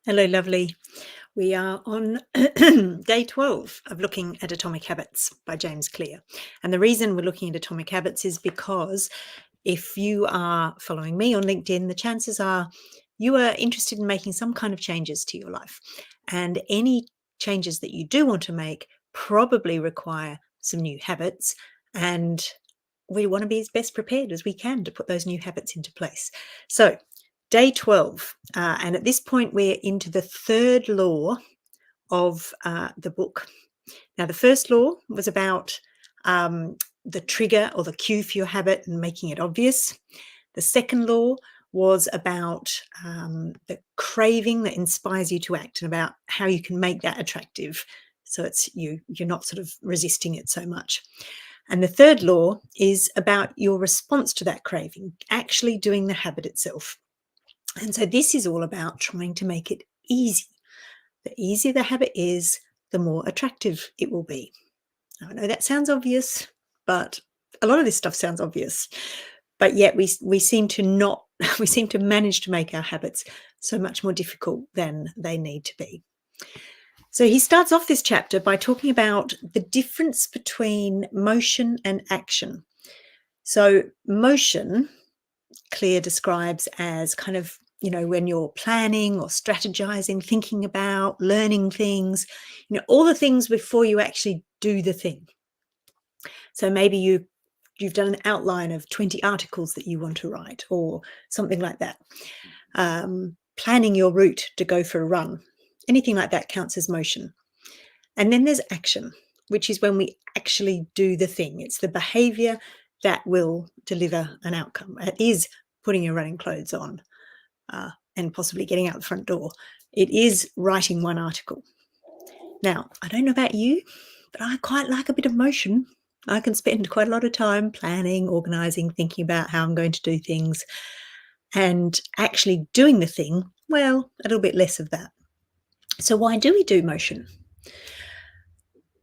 Hello, lovely. We are on day 12 of looking at Atomic Habits by James Clear. And the reason we're looking at Atomic Habits is because if you are following me on LinkedIn, the chances are you are interested in making some kind of changes to your life. And any changes that you do want to make probably require some new habits. And we want to be as best prepared as we can to put those new habits into place. So, day 12, and at this point, we're into the third law of the book. Now, the first law was about the trigger or the cue for your habit and making it obvious. The second law was about the craving that inspires you to act and about how you can make that attractive so you're not sort of resisting it so much. And the third law is about your response to that craving, actually doing the habit itself. And so this is all about trying to make it easy. The easier the habit is, the more attractive it will be. Now, I know that sounds obvious, but a lot of this stuff sounds obvious. But yet we seem to not, we seem to manage to make our habits so much more difficult than they need to be. So he starts off this chapter by talking about the difference between motion and action. So motion, Clear describes as kind of, when you're planning or strategizing, thinking about, learning things, all the things before you actually do the thing. So maybe you've done an outline of 20 articles that you want to write or something like that. Planning your route to go for a run. Anything like that counts as motion. And then there's action, which is when we actually do the thing. It's the behavior that will deliver an outcome. It is putting your running clothes on and possibly getting out the front door. It is writing one article. Now, I don't know about you, but I quite like a bit of motion. I can spend quite a lot of time planning, organising, thinking about how I'm going to do things, and actually doing the thing, well, a little bit less of that. So why do we do motion?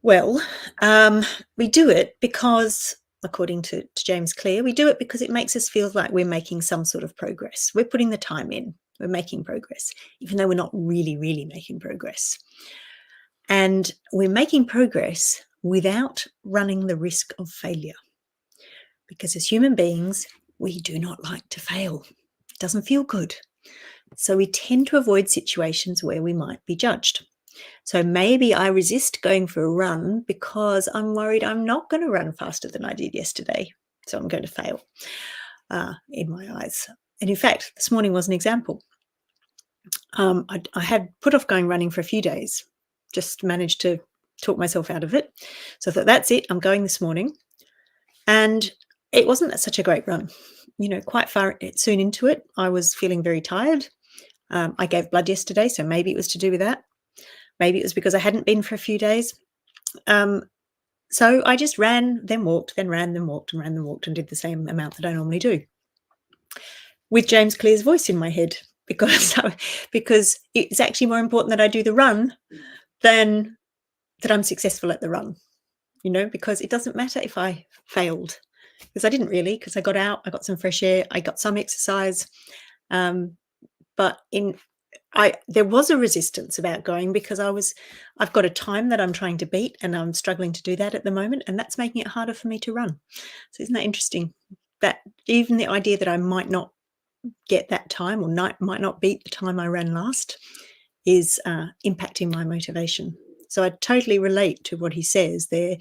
Well, we do it because, according to James Clear, we do it because it makes us feel like we're making some sort of progress. We're putting the time in. We're making progress, even though we're not really making progress. And we're making progress without running the risk of failure. Because as human beings, we do not like to fail. It doesn't feel good. So we tend to avoid situations where we might be judged. So maybe I resist going for a run because I'm worried I'm not going to run faster than I did yesterday. So I'm going to fail in my eyes. And in fact, this morning was an example. I had put off going running for a few days, just managed to talk myself out of it. So I thought, that's it, I'm going this morning. And it wasn't such a great run. Quite far soon into it, I was feeling very tired. I gave blood yesterday, so maybe it was to do with that. Maybe it was because I hadn't been for a few days. So I just ran, then walked, then ran, then walked, and ran, then walked, and did the same amount that I normally do. With James Clear's voice in my head, because it's actually more important that I do the run than that I'm successful at the run, because it doesn't matter if I failed, because I didn't really, because I got out, I got some fresh air, I got some exercise. But there was a resistance about going because I've got a time that I'm trying to beat and I'm struggling to do that at the moment, and that's making it harder for me to run. So isn't that interesting? That even the idea that I might not get that time or might not beat the time I ran last is impacting my motivation. So I totally relate to what he says there,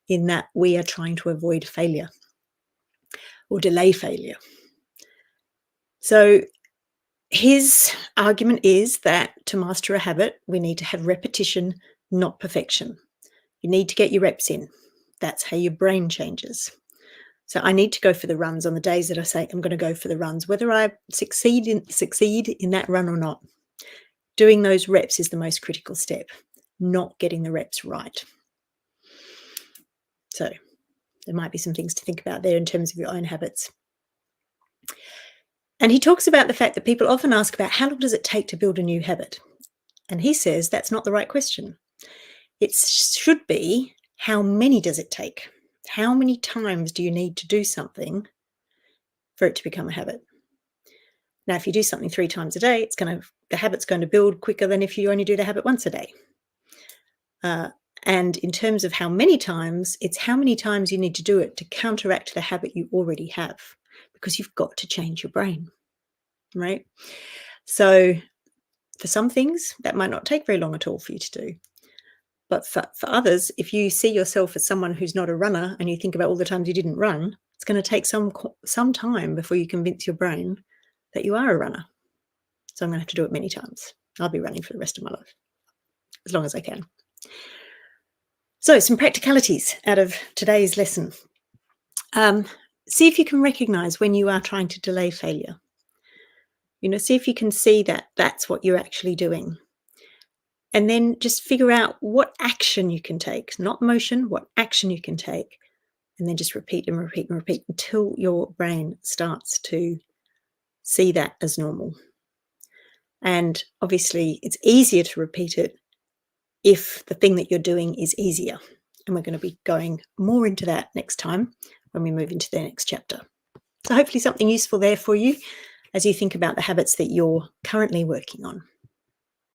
in that we are trying to avoid failure or delay failure. So his argument is that to master a habit, we need to have repetition, not perfection. You need to get your reps in. That's how your brain changes. So I need to go for the runs on the days that I say I'm going to go for the runs, whether I succeed in that run or not. Doing those reps is the most critical step, not getting the reps right. So there might be some things to think about there in terms of your own habits. And he talks about the fact that people often ask about how long does it take to build a new habit? And he says that's not the right question. It should be, how many does it take? How many times do you need to do something for it to become a habit? Now, if you do something 3 times a day, the habit's going to build quicker than if you only do the habit once a day. And in terms of how many times, it's how many times you need to do it to counteract the habit you already have, because you've got to change your brain, right? So for some things, that might not take very long at all for you to do. But for others, if you see yourself as someone who's not a runner and you think about all the times you didn't run, it's going to take some time before you convince your brain that you are a runner. So I'm going to have to do it many times. I'll be running for the rest of my life, as long as I can. So some practicalities out of today's lesson. See if you can recognize when you are trying to delay failure. See if you can see that that's what you're actually doing. And then just figure out what action you can take, not motion, what action you can take. And then just repeat and repeat and repeat until your brain starts to see that as normal. And obviously, it's easier to repeat it if the thing that you're doing is easier. And we're going to be going more into that next time when we move into the next chapter. So hopefully something useful there for you as you think about the habits that you're currently working on.